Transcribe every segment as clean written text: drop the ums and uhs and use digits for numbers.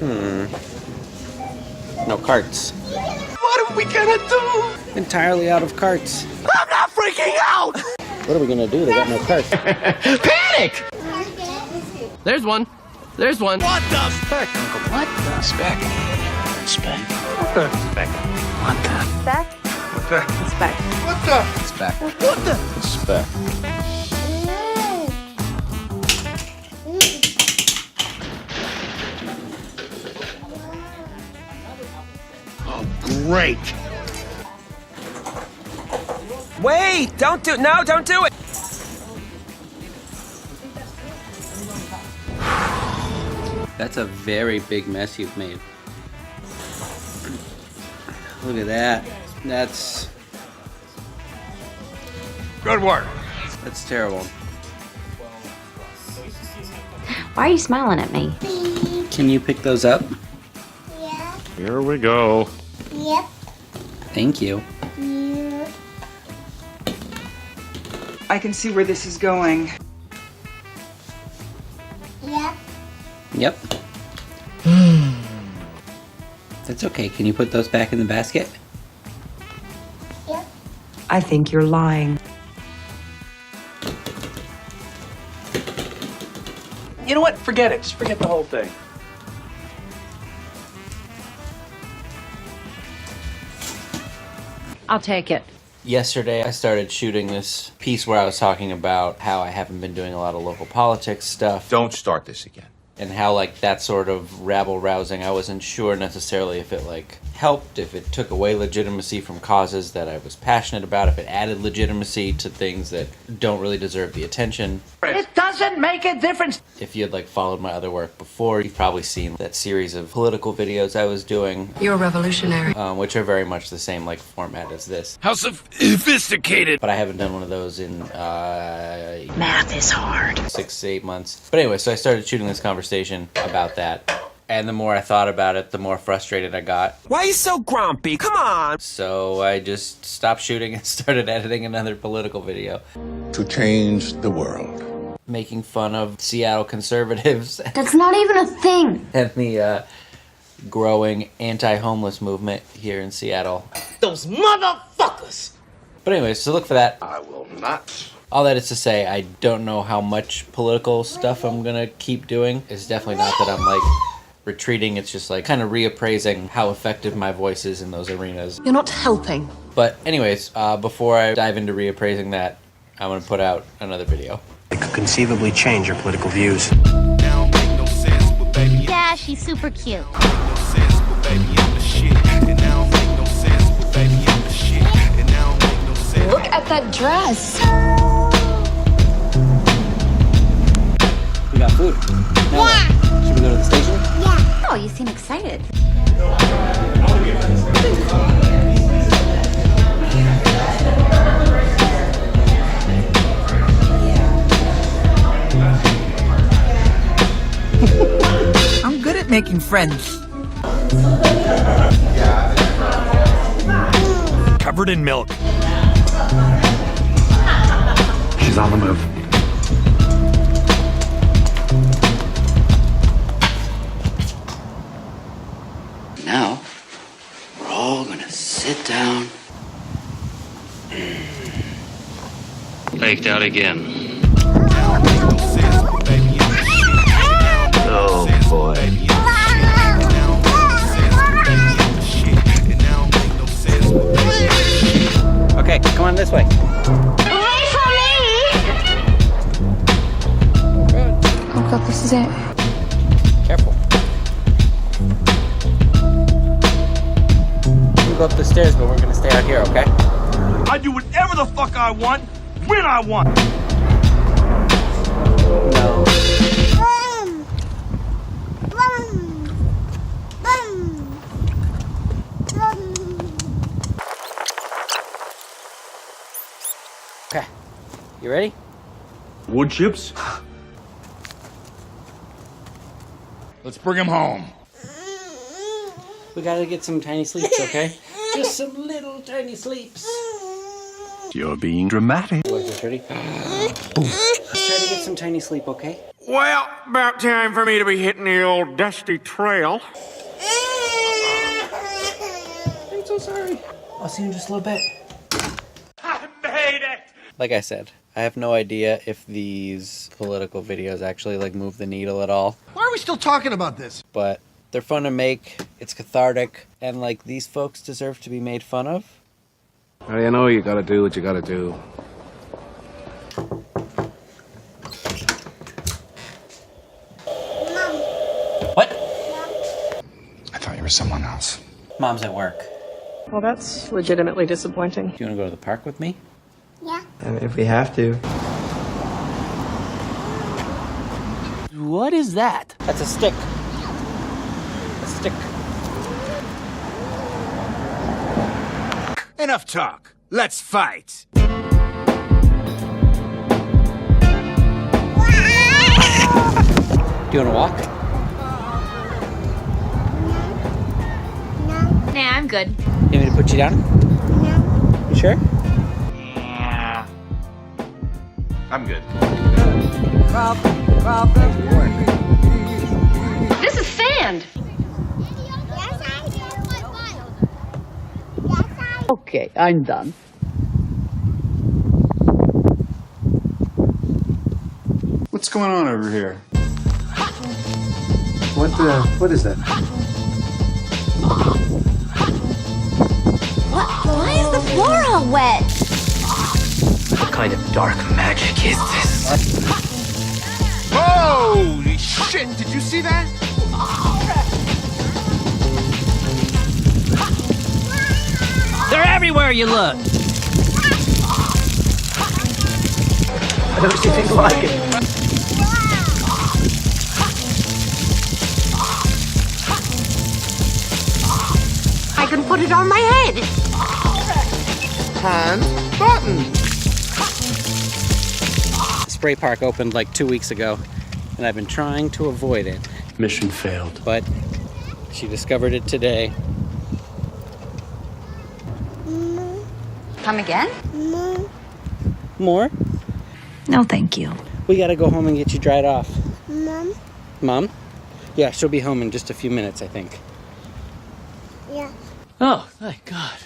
No carts. What are we gonna do? Entirely out of carts. I'm not freaking out! What are we gonna do? They got no carts. Panic! There's one. There's one. What the speck? What the Speck. Speck. What the speck? What the Speck? What the Speck. What the speck? What the speck? Oh, great! Wait! Don't do it! That's a very big mess you've made. Look at that. That's Good work. terrible. Why are you smiling at me? Can you pick those up? Yeah. Here we go. Yep. Thank you. You. I can see where this is going. Yep. Yep. That's okay. Can you put those back in the basket? Yep. I think you're lying. You know what? Forget it. Just forget the whole thing. I'll take it. Yesterday, I started shooting this piece where I was talking about how I haven't been doing a lot of local politics stuff. Don't start this again. And how, like, that sort of rabble-rousing, I wasn't sure necessarily if it, like, helped, if it took away legitimacy from causes that I was passionate about, if it added legitimacy to things that don't really deserve the attention. It doesn't make a difference. If you had, like, followed my other work before, you've probably seen that series of political videos I was doing. You're revolutionary. Which are very much the same, like, format as this. How sophisticated! But I haven't done one of those in, Math is hard. 6 to 8 months. But anyway, so I started shooting this conversation about that. And the more I thought about it, the more frustrated I got. Why are you so grumpy? Come on! So I just stopped shooting and started editing another political video. To change the world. Making fun of Seattle conservatives That's not even a thing. and the growing anti-homeless movement here in Seattle. Those motherfuckers! But anyway, so look for that. I will not. All that is to say, I don't know how much political stuff I'm gonna keep doing. It's definitely not that I'm, like, retreating. It's just, like, kind of reappraising how effective my voice is in those arenas. You're not helping. But anyways, before I dive into reappraising that, I'm gonna put out another video. It could conceivably change your political views. Yeah, she's super cute. Look at that dress. We got food. Now what? Should we go to the station? Oh, you seem excited. I'm good at making friends. Covered in milk. She's on the move. Now, we're all gonna sit down. Faked out again. Oh boy. Okay, come on this way. Wait for me! Oh god, this is it. Careful. We'll go up the stairs, but we're gonna stay out here, okay? I do whatever the fuck I want, when I want. No. Boom! Boom! Boom! Boom! Okay. You ready? Wood chips? Let's bring him home. We gotta get some tiny sleeps, okay? Just some little tiny sleeps. You're being dramatic. Boys, ready? Boom. Let's try to get some tiny sleep, okay? Well, about time for me to be hitting the old dusty trail. I'm so sorry. I'll see you in just a little bit. I made it! Like I said, I have no idea if these political videos actually like move the needle at all. Why are we still talking about this? But they're fun to make, it's cathartic, and like these folks deserve to be made fun of. You know you gotta do what you gotta do. What? I thought you were someone else. Mom's at work. Well, that's legitimately disappointing. Do you want to go to the park with me? Yeah. If we have to. What is that? That's a stick. A stick. Enough talk. Let's fight. Do you want to walk? Nah, I'm good. You want me to put you down? No. You sure? Yeah. I'm good. This is sand. Yes, I do. Yes, I do. Okay, I'm done. What's going on over here? What is that? Why is the floor all wet? What kind of dark magic is this? Holy shit! Did you see that? They're everywhere you look. I've never seen anything like it. I can put it on my head. Hand button. Spray park opened like 2 weeks ago, and I've been trying to avoid it. Mission failed. But she discovered it today. Come again? More? No, thank you. We gotta go home and get you dried off. Mom? Mom? Yeah, she'll be home in just a few minutes, I think. Yeah. Oh, thank God.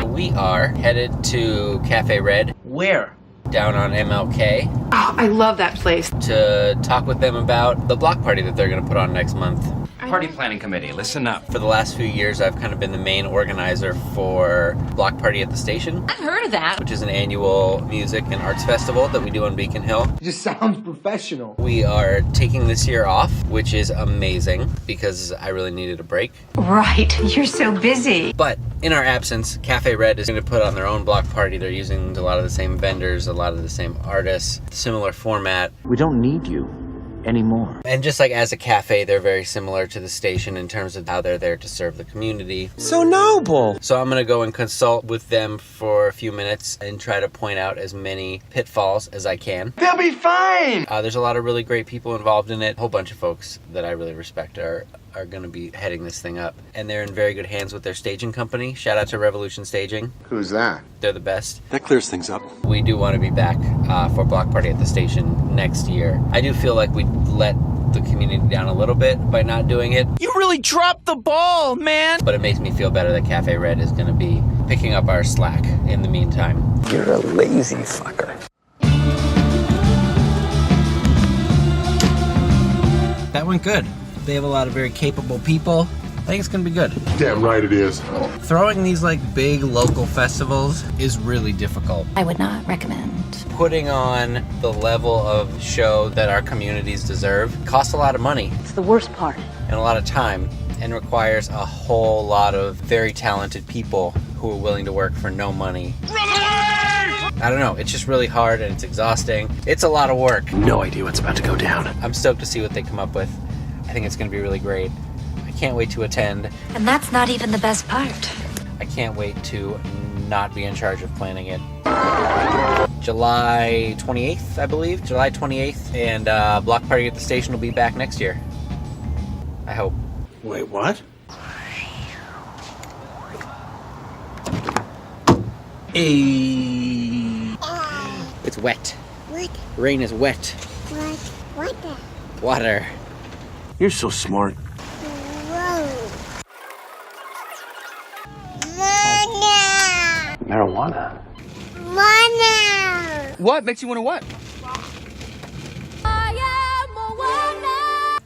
We are headed to Cafe Red. Where? Down on MLK Oh, I love that place. to talk with them about the block party that they're gonna put on next month. Party planning committee, listen up. For the last few years, I've kind of been the main organizer for Block Party at the Station, I've heard of that. which is an annual music and arts festival that we do on Beacon Hill. It just sounds professional. We are taking this year off, which is amazing because I really needed a break. Right, you're so busy. But in our absence, Cafe Red is going to put on their own block party. They're using a lot of the same vendors, a lot of the same artists, similar format. We don't need you anymore. And just like as a cafe, they're very similar to the station in terms of how they're there to serve the community. So noble. So I'm gonna go and consult with them for a few minutes and try to point out as many pitfalls as I can. They'll be fine. There's a lot of really great people involved in it. A whole bunch of folks that I really respect are gonna be heading this thing up. And they're in very good hands with their staging company. Shout out to Revolution Staging. Who's that? They're the best. That clears things up. We do want to be back for Block Party at the Station next year. I do feel like we let the community down a little bit by not doing it, You really dropped the ball, man. but it makes me feel better that Cafe Red is going to be picking up our slack in the meantime. You're a lazy fucker. That went good. They have a lot of very capable people. I think it's going to be good. Damn right it is. Throwing these like big local festivals is really difficult. I would not recommend. Putting on the level of show that our communities deserve costs a lot of money It's the worst part. and a lot of time, and requires a whole lot of very talented people who are willing to work for no money. I don't know, it's just really hard and it's exhausting. It's a lot of work. No idea what's about to go down. I'm stoked to see what they come up with. I think it's going to be really great. I can't wait to attend. And that's not even the best part. I can't wait to not be in charge of planning it. July 28th, I believe. July 28th. And Block Party at the Station will be back next year. I hope. Wait, what? It's wet. What? Rain is wet. What? Water. You're so smart. Whoa. Moana. Marijuana. Moana. What makes you want to what?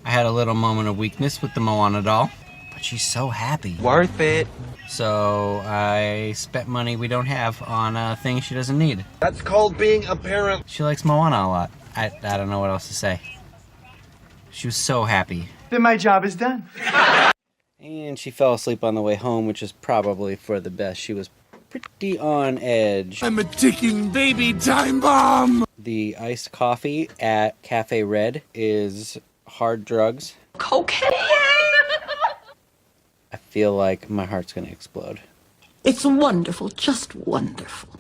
I had a little moment of weakness with the Moana doll, but she's so happy. Worth it. So I spent money we don't have on things she doesn't need. That's called being a parent. She likes Moana a lot. I don't know what else to say. She was so happy. Then my job is done. And she fell asleep on the way home, which is probably for the best. She was pretty on edge. I'm a ticking baby time bomb. The iced coffee at Cafe Red is hard drugs. Cocaine? I feel like my heart's gonna explode. It's wonderful, just wonderful.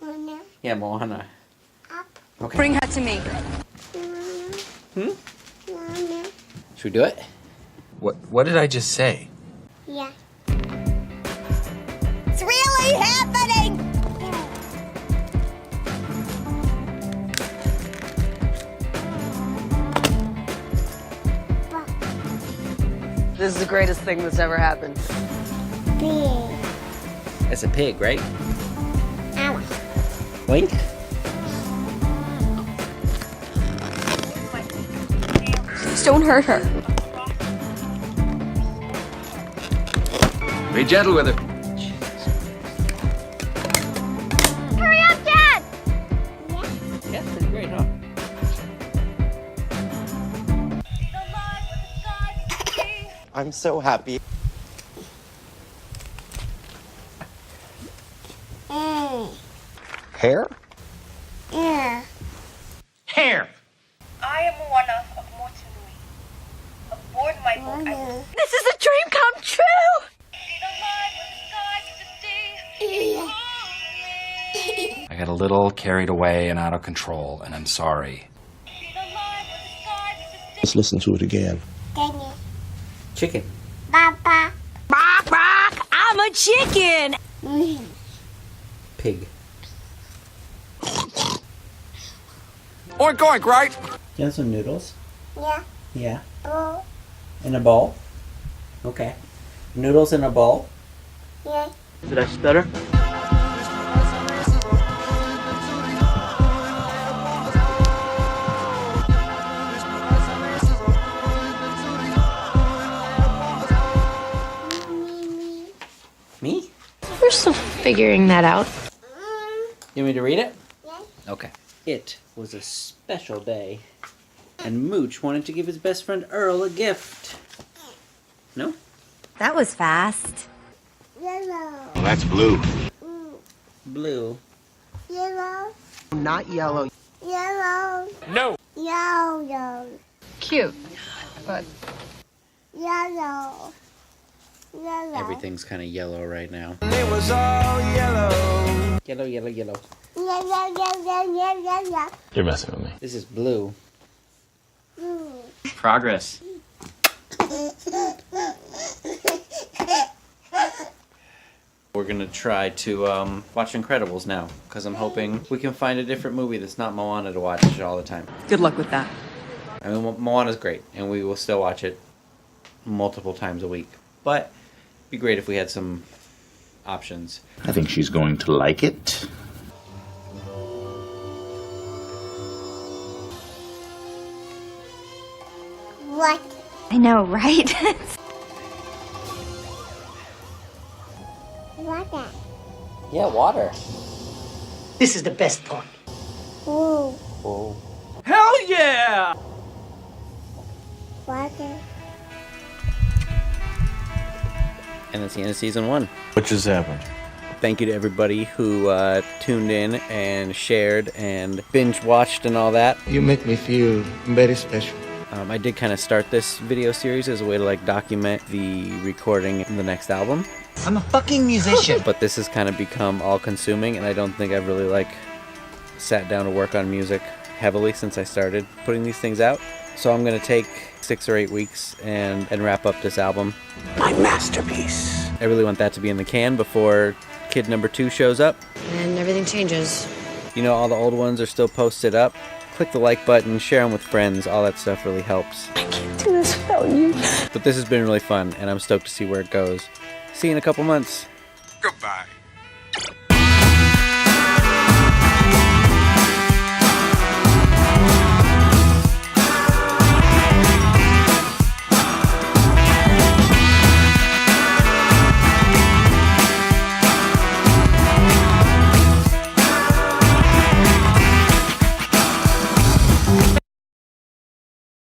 Moana. Yeah, Moana. Up. Okay. Bring her to me. Moana. Should we do it? What did I just say? Yeah. It's really happening. This is the greatest thing that's ever happened. Big. It's a pig, right? Ow. Wink. Please don't hurt her. Be gentle with her. Hurry up, Dad. Yeah, pretty great, huh? I'm so happy. Hair? Yeah. Hair. I am Moana of Motunui. Aboard my boat, I will This is a dream come true! see the light when the sky is a I got a little carried away and out of control, and I'm sorry. See the light when the sky is a Let's listen to it again. Daniel. Chicken. Papa. I'm a chicken! Pig. Oink oink, right? You want some noodles? Yeah. Yeah. Oh. In a bowl? Okay. Noodles in a bowl? Yeah. Did I stutter? Me? We're still figuring that out. You want me to read it? Yeah. Okay. It was a special day, and Mooch wanted to give his best friend Earl a gift. No? That was fast. Yellow. Well, that's blue. Blue. Yellow. Not yellow. Yellow. No. Yellow. Cute. But Yellow. Yellow. Everything's kind of yellow right now. It was all yellow. Yellow, yellow, yellow. Yellow. You're messing with me. This is blue. Progress. We're gonna try to watch Incredibles now, because I'm hoping we can find a different movie that's not Moana to watch all the time. good luck with that. I mean, Moana's great, and we will still watch it multiple times a week. But it'd be great if we had some options. I think she's going to like it. What? I know, right? Water. Yeah, water. This is the best part. Ooh. Oh. Hell yeah! Water. And that's the end of season 1. What just happened? Thank you to everybody who tuned in and shared and binge watched and all that. You make me feel very special. I did kind of start this video series as a way to like document the recording of the next album. I'm a fucking musician. But this has kind of become all consuming, and I don't think I've really like sat down to work on music heavily since I started putting these things out. So I'm gonna take 6 or 8 weeks and wrap up this album. My masterpiece. I really want that to be in the can before kid number 2 shows up. And everything changes. You know, all the old ones are still posted up. Click the like button, share them with friends, all that stuff really helps. I can't do this without you. But this has been really fun, and I'm stoked to see where it goes. See you in a couple months. Goodbye.